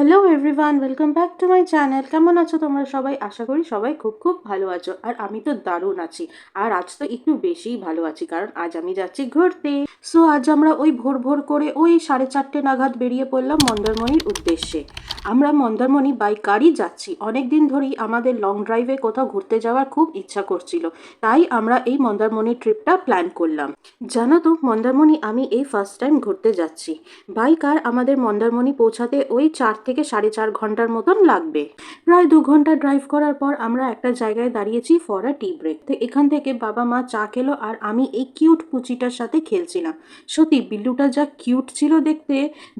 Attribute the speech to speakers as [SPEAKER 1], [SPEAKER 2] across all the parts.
[SPEAKER 1] Hello everyone, welcome back to my channel. কেমন আছো তোমরা সবাই? আশা করি সবাই খুব খুব ভালো আছো। আর আমি তো দারুণ আছি। আর আজ তো একটু বেশিই ভালো আছি, কারণ আজ আমি যাচ্ছি ঘুরতে। সো আজ আমরা ওই ভোর ভোর করে ওই 4:30 নাগাদ বেরিয়ে পড়লাম মন্দারমণির উদ্দেশ্যে। আমরা মন্দারমণি বাই কারই যাচ্ছি। অনেক দিন ধরেই আমাদের লং ড্রাইভে কোথাও ঘুরতে যাওয়ার খুব ইচ্ছা করছিল, তাই আমরা এই মন্দারমণি ট্রিপটা প্ল্যান করলাম। জানো তো, মন্দারমণি আমি এই ফার্স্ট টাইম ঘুরতে যাচ্ছি। বাই কার আমাদের মন্দারমণি পৌঁছাতে ওই 4 থেকে 4.5 ঘন্টার মতন লাগবে। প্রায় 2 ঘন্টা ড্রাইভ করার পর আমরা একটা জায়গায় দাঁড়িয়েছি ফর আ টি ব্রেক। তো এখান থেকে বাবা মা চা খেলো আর আমি এই কিউট পুচিটার সাথে খেলছিলাম। সত্যি বিল্লুটা যা কিউট ছিল দেখতে,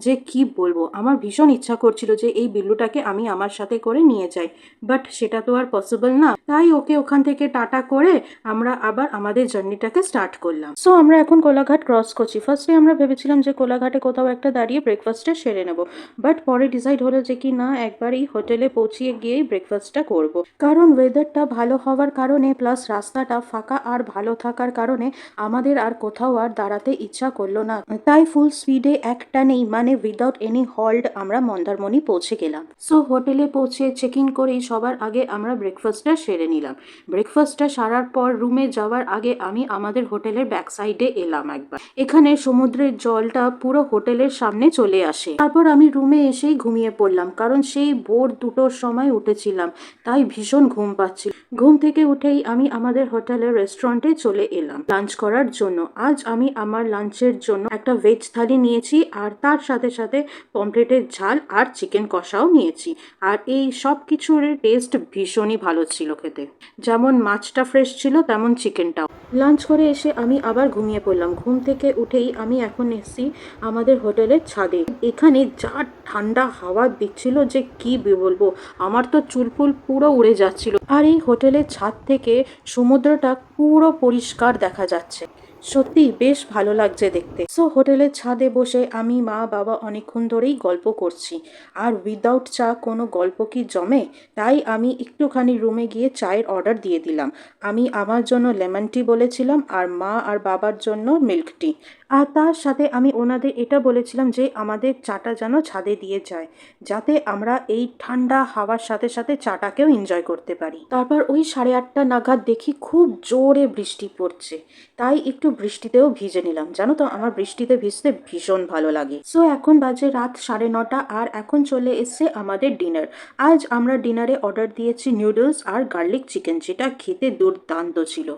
[SPEAKER 1] যে কি বলবো। আমার ভীষণ ইচ্ছা করছিল যে এই বিল্লুটাকে আমি আমার সাথে করে নিয়ে যাই, বাট সেটা তো আর পসিবল না। তাই ওকে ওখান থেকে টাটা করে আমরা আবার আমাদের জার্নিটাকে স্টার্ট করলাম। সো আমরা এখন কোলাঘাট ক্রস করছি। ফার্স্টে আমরা ভেবেছিলাম যে কোলাঘাটে কোথাও একটা দাঁড়িয়ে ব্রেকফাস্টটা সেরে নেব, বাট পরে ডিসাইড হলো যে কি না, একবারই হোটেলে পৌঁছিয়ে গিয়েই ব্রেকফাস্টটা করব। কারণ ওয়েদারটা ভালো হওয়ার কারণে প্লাস রাস্তাটা ফাঁকা আর ভালো থাকার কারণে আমাদের আর কোথাও আর দাঁড়াতে ইচ্ছা করলো না। তাই ফুল স্পিডে একটা নেই, মানে উইদাউট এনি হল্ট আমরা মন্দারমণি পৌঁছে গেলাম। সো হোটেলে পৌঁছে চেক ইন করেই সবার আগে আমরা ব্রেকফাস্টটা সেরে নিলাম। ব্রেকফাস্টটা সারার পর রুমে যাওয়ার আগে আমি আমাদের হোটেলের ব্যাক সাইডে এলাম একবার। এখানে সমুদ্রের জলটা পুরো হোটেলের সামনে চলে আসে। তারপর আমি রুমে এসেই ঘুমিয়ে পড়লাম, কারণ সেই ভোর 2টোর সময় উঠেছিলাম, তাই ভীষণ ঘুম পাচ্ছিল। ঘুম থেকে উঠেই আমি আমাদের হোটেলের রেস্টুরেন্টে চলে এলাম লাঞ্চ করার জন্য। আজ আমি আমার লাঞ্চের জন্য একটা ভেজ থালি নিয়েছি, আর তার সাথে সাথে পমফ্রেটের ঝাল আর চিকেন কষাও নিয়েছি। আর এই সব কিছুর টেস্ট ভীষণই ভালো ছিল খেতে। যেমন মাছটা ফ্রেশ ছিল, তেমন চিকেনটাও। লাঞ্চ করে এসে আমি আবার ঘুমিয়ে পড়লাম। ঘুম থেকে উঠেই আমি এখন এসেছি আমাদের হোটেলের ছাদে। এখানে যা ঠান্ডা হাওয়া দিচ্ছিল যে কি বলবো, আমার তো চুলফুল পুরো উড়ে যাচ্ছিল। আর এই হোটেলের ছাদ থেকে সমুদ্রটা পুরো পরিষ্কার দেখা যাচ্ছে। সত্যি বেশ ভালো লাগছে দেখতে। সো হোটেলের ছাদে বসে আমি মা বাবা অনেকক্ষণ ধরেই গল্প করছি। আর উইদাউট চা কোনো গল্প কি জমে? তাই আমি একটুখানি রুমে গিয়ে চায়ের অর্ডার দিয়ে দিলাম। আমি আমার জন্য লেমন টি বলেছিলাম, আর মা আর বাবার জন্য মিল্ক টি। আর তার সাথে আমি ওনাদের এটা বলেছিলাম যে আমাদের চাটা যেন ছাদে দিয়ে যায়, যাতে আমরা এই ঠান্ডা হাওয়ার সাথে সাথে চাটাকেও এনজয় করতে পারি। তারপর ওই 8:30 নাগাদ দেখি খুব জোরে বৃষ্টি পড়ছে, তাই একটু বৃষ্টিতেও ভিজে নিলাম। জানো তো, আমার বৃষ্টিতে ভিজতে ভীষণ ভালো লাগে। সো এখন বাজে রাত 9:30, আর এখন চলে এসছে আমাদের ডিনার। আজ আমরা ডিনারে অর্ডার দিয়েছি নুডলস আর গার্লিক চিকেন, যেটা খেতে দুর্দান্ত ছিল।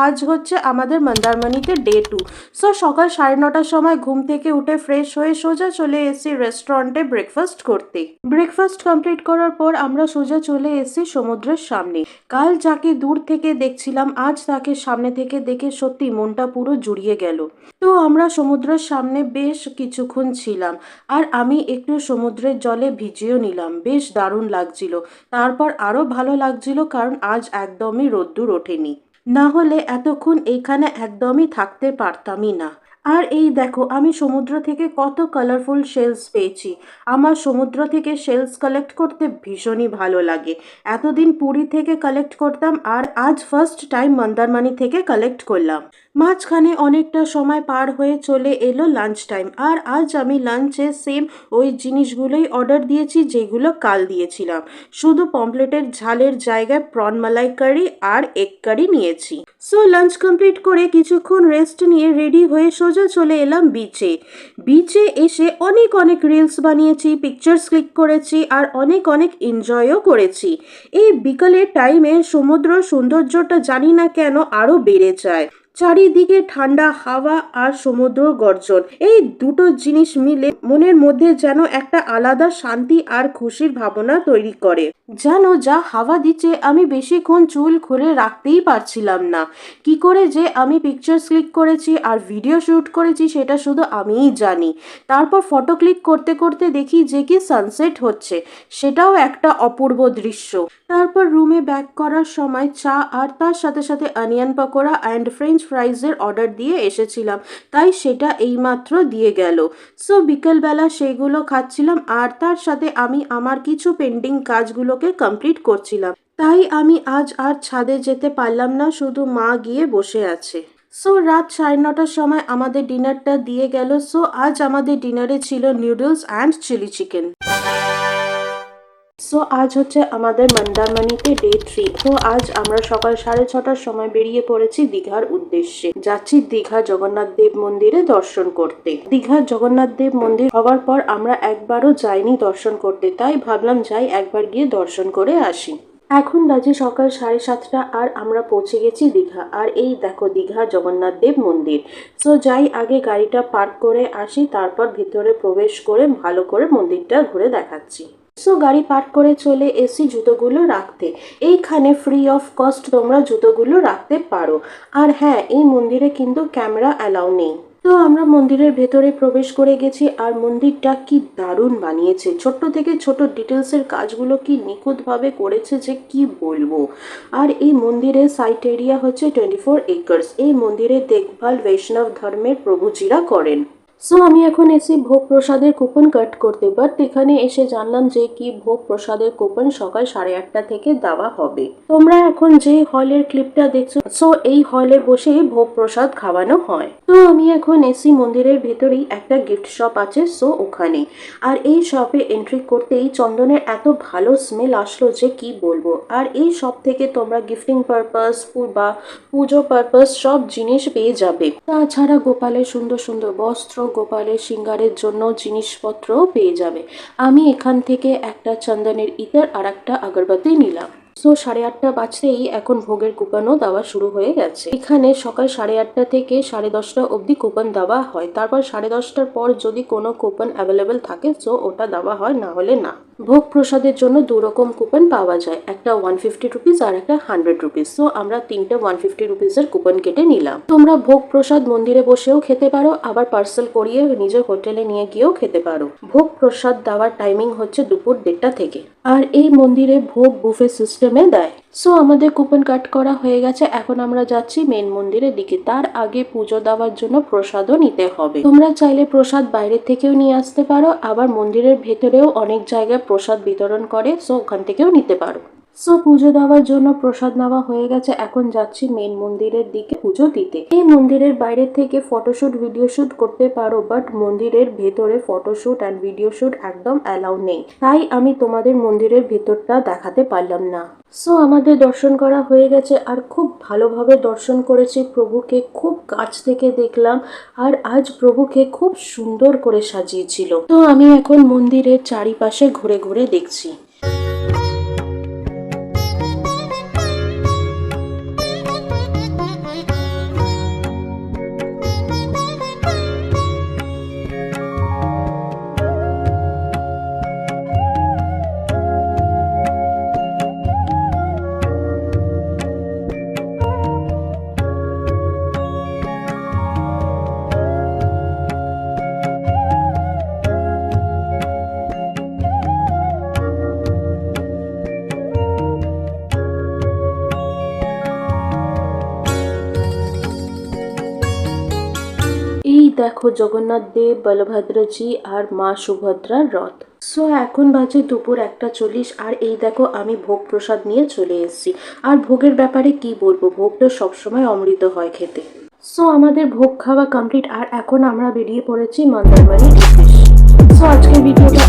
[SPEAKER 1] আজ হচ্ছে আমাদের মন্দারমণিতে ডে 2। সো সকাল 9:30টার সময় ঘুম থেকে উঠে ফ্রেশ হয়ে সোজা চলে এসেছি রেস্টুরেন্টে ব্রেকফাস্ট করতে। ব্রেকফাস্ট কমপ্লিট করার পর আমরা সোজা চলে এসেছি সমুদ্রের সামনে। কাল যাকে দূর থেকে দেখছিলাম, আজ তাকে সামনে থেকে দেখে সত্যি মনটা পুরো জুড়িয়ে গেল। তো আমরা সমুদ্রের সামনে বেশ কিছুক্ষণ ছিলাম, আর আমি একটু সমুদ্রের জলে ভিজিয়েও নিলাম। বেশ দারুণ লাগছিল। তারপর আরও ভালো লাগছিল, কারণ আজ একদমই রোদ্দুর ওঠেনি। না হলে এতক্ষণ এইখানে একদমই থাকতে পারতামই না। আর এই দেখো, আমি সমুদ্র থেকে কত কালারফুল শেলস পেয়েছি। আমার সমুদ্র থেকে শেলস কালেক্ট করতে ভীষণই ভালো লাগে। এতদিন পুরী থেকে কালেক্ট করতাম, আর আজ ফার্স্ট টাইম মন্দারমণি থেকে কালেক্ট করলাম। মাঝখানে অনেকটা সময় পার হয়ে চলে এলো লাঞ্চ টাইম, আর আজ আমি লাঞ্চে সেম ওই জিনিসগুলোই অর্ডার দিয়েছি যেগুলো কাল দিয়েছিলাম। শুধু পমফ্রেটের ঝালের জায়গায় প্রন মালাই কারি আর এগ কারি নিয়েছি। সো লাঞ্চ কমপ্লিট করে কিছুক্ষণ রেস্ট নিয়ে রেডি হয়ে সোজা চলে এলাম বিচে। বিচে এসে অনেক অনেক রিলস বানিয়েছি, পিকচার্স ক্লিক করেছি, আর অনেক অনেক এনজয়ও করেছি। এই বিকালের টাইমে সমুদ্র সৌন্দর্যটা জানি না কেন আরও বেড়ে যায়। চারিদিকে ঠান্ডা হাওয়া আর সমুদ্র গর্জন, এই দুটো জিনিস মিলে মনের মধ্যে যেন একটা আলাদা শান্তি আর খুশির ভাবনা তৈরি করে। জানো, যা হাওয়া দিচ্ছে আমি বেশিক্ষণ চুল খুলে রাখতেই পারছিলাম না। কি করে যে আমি পিকচার্স ক্লিক করেছি আর ভিডিও শ্যুট করেছি সেটা শুধু আমিই জানি। তারপর ফটো ক্লিক করতে করতে দেখি যে কি সানসেট হচ্ছে, সেটাও একটা অপূর্ব দৃশ্য। তারপর রুমে ব্যাক করার সময় চা আর তার সাথে সাথে অনিয়ন পকোড়া অ্যান্ড ফ্রেঞ্চ ফ্রাইজের অর্ডার দিয়ে এসেছিলাম, তাই সেটা এইমাত্র দিয়ে গেল। সো বিকেলবেলা সেইগুলো খাচ্ছিলাম, আর তার সাথে আমি আমার কিছু পেন্ডিং কাজগুলোকে কমপ্লিট করছিলাম। তাই আমি আজ আর ছাদে যেতে পারলাম না, শুধু মা গিয়ে বসে আছে। সো রাত 9:30টার সময় আমাদের ডিনারটা দিয়ে গেল। সো আজ আমাদের ডিনারে ছিল noodles and chilli chicken. So আজ হচ্ছে আমাদের মন্দারমণিতে ডে 3। তো আজ আমরা সকাল 6:30টার সময় বেরিয়ে পড়েছি দীঘার উদ্দেশ্যে। যাচ্ছি দীঘা জগন্নাথ দেব মন্দিরে দর্শন করতে। দীঘার জগন্নাথ দেব মন্দির হওয়ার পর আমরা একবারও যাইনি দর্শন করতে, তাই ভাবলাম যাই একবার গিয়ে দর্শন করে আসি। এখন বাজে সকাল 7:30 আর আমরা পৌঁছে গেছি দীঘা। আর এই দেখো দীঘা জগন্নাথ দেব মন্দির। সো যাই আগে গাড়িটা পার্ক করে আসি, তারপর ভিতরে প্রবেশ করে ভালো করে মন্দিরটা ঘুরে দেখাচ্ছি। সো গাড়ি পার্ক করে চলে এসি জুতোগুলো রাখতে। এইখানে ফ্রি অফ কস্ট তোমরা জুতোগুলো রাখতে পারো। আর হ্যাঁ, এই মন্দিরে কিন্তু ক্যামেরা অ্যালাউ নেই। তো আমরা মন্দিরের ভেতরে প্রবেশ করে গেছি। আর মন্দিরটা কি দারুণ বানিয়েছে, ছোট্ট থেকে ছোট ডিটেলসের কাজগুলো কি নিখুঁতভাবে করেছে যে কি বলবো। আর এই মন্দিরের সাইট এরিয়া হচ্ছে 24 একর্স। এই মন্দিরের দেখভাল বৈষ্ণব ধর্মের প্রভুজিরা করেন। সো আমি এখন এসে ভোগ প্রসাদের কুপন কাট করতে, বাট এখানে এসে জানলাম যে কি ভোগ প্রসাদের কুপন সকাল 8:30 থেকে দেওয়া হবে। তোমরা এখন যে হলের ক্লিপটা দেখছো, সো এই হলে বসে ভোগ প্রসাদ খাওয়ানো হয়। তো আমি এখন এসি মন্দিরের ভেতরেই একটা গিফট শপ আছে, সো ওখানে। আর এই শপে এন্ট্রি করতেই চন্দনের এত ভালো স্মেল আসলো যে কি বলবো। আর এই শপ থেকে তোমরা গিফটিং পারপাস বা পুজো পারপাস সব জিনিস পেয়ে যাবে। তাছাড়া গোপালের সুন্দর সুন্দর বস্ত্র, গোপালের সিঙ্গারের জন্য জিনিসপত্রও পেয়ে যাবে। আমি এখান থেকে একটা চন্দনের ইতর আর একটা আগরবাতি নিলাম। সো 8:30 বাজতেই এখন ভোগের কুপনও দেওয়া শুরু হয়ে গেছে। এখানে সকাল 8:30 থেকে 10:30 অবধি কুপন দেওয়া হয়। তারপর 10:30টার পর যদি কোনো কুপন অ্যাভেলেবেল থাকে সো ওটা দেওয়া হয়, না হলে না। ভোগ প্রসাদের জন্য 2 রকম কুপন পাওয়া যায়, একটা 150 রুপিস আর একটা 100 রুপিস। সো আমরা 3টে 150 রুপিসের কুপন কেটে নিলাম। তোমরা ভোগ প্রসাদ মন্দিরে বসেও খেতে পারো, আবার পার্সেল করিয়ে নিজের হোটেলে নিয়ে গিয়েও খেতে পারো। ভোগ প্রসাদ দেওয়ার টাইমিং হচ্ছে দুপুর 1:30 থেকে। আর এই মন্দিরে ভোগ বুফে সিস্টেমে দেয়। সো আমাদের কুপন কাট করা হয়ে গেছে। এখন আমরা যাচ্ছি মেন মন্দিরের দিকে। তার আগে পুজো দেওয়ার জন্য প্রসাদও নিতে হবে। তোমরা চাইলে প্রসাদ বাইরে থেকেও নিয়ে আসতে পারো, আবার মন্দিরের ভেতরেও অনেক জায়গায় প্রসাদ বিতরণ করে, সো ওখান থেকেও নিতে পারো। সো পুজো দেওয়ার জন্য প্রসাদ নেওয়া হয়ে গেছে। এখন যাচ্ছি মেন মন্দিরের দিকে পুজো দিতে। এই মন্দিরের বাইরে থেকে ফটোশুট ভিডিও শুট করতে পারো, বাট মন্দিরের ভেতরে ফটোশুট অ্যান্ড ভিডিও শুট একদম অ্যালাউ নেই, তাই আমি তোমাদের মন্দিরের ভেতরটা দেখাতে পারলাম না। সো আমাদের দর্শন করা হয়ে গেছে আর খুব ভালোভাবে দর্শন করেছি। প্রভুকে খুব কাছ থেকে দেখলাম আর আজ প্রভুকে খুব সুন্দর করে সাজিয়েছিল। তো আমি এখন মন্দিরের চারিপাশে ঘুরে ঘুরে দেখছি। এই দেখো জগন্নাথ দেব, বলভদ্রজি আর মা সুভদ্রার রথ। সো এখন বাজে দুপুর 1:40 আর এই দেখো আমি ভোগ প্রসাদ নিয়ে চলে এসেছি। আর ভোগের ব্যাপারে কি বলবো, ভোগ তো সবসময় অমৃত হয় খেতে। সো আমাদের ভোগ খাওয়া কমপ্লিট আর এখন আমরা বেরিয়ে পড়েছি মন্দারমণির উদ্দেশ্যে। সো আজকের ভিডিওটা